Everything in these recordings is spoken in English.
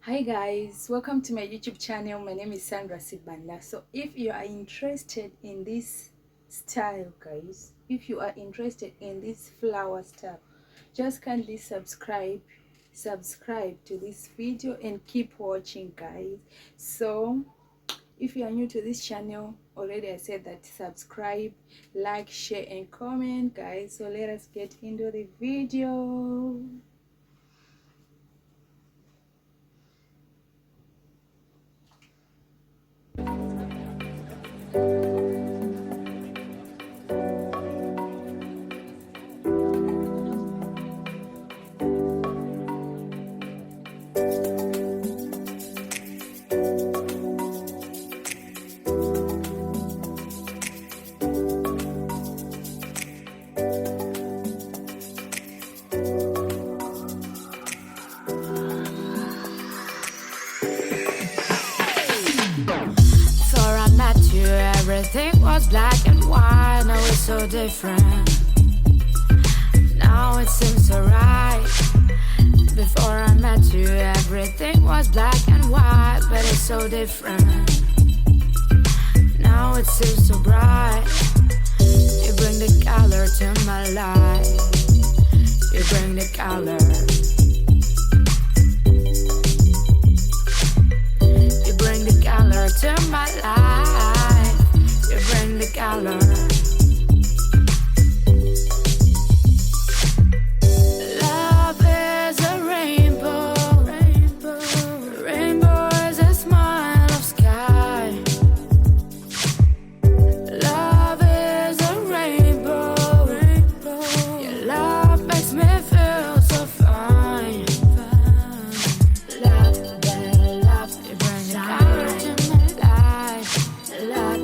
Hi guys, welcome to my YouTube channel. My name is Sandra Sibanda. So if you are interested in this style, guys, if you are interested in this flower style, just kindly subscribe to this video and keep watching, guys. So if you are new to this channel, already I said that subscribe, like, share and comment, guys. So let us get into the video. Everything was black and white, now it's so different. Now it seems so right. Before I met you, everything was black and white, but it's so different. Now it seems so bright. You bring the color to my life. You bring the color. You bring the color to my life. You bring the color. Love is a rainbow. Rainbow is a smile of sky. Love is a rainbow. Your love makes me feel so fine. Love, love, you bring the color to my life. Love.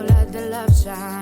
Let the love shine.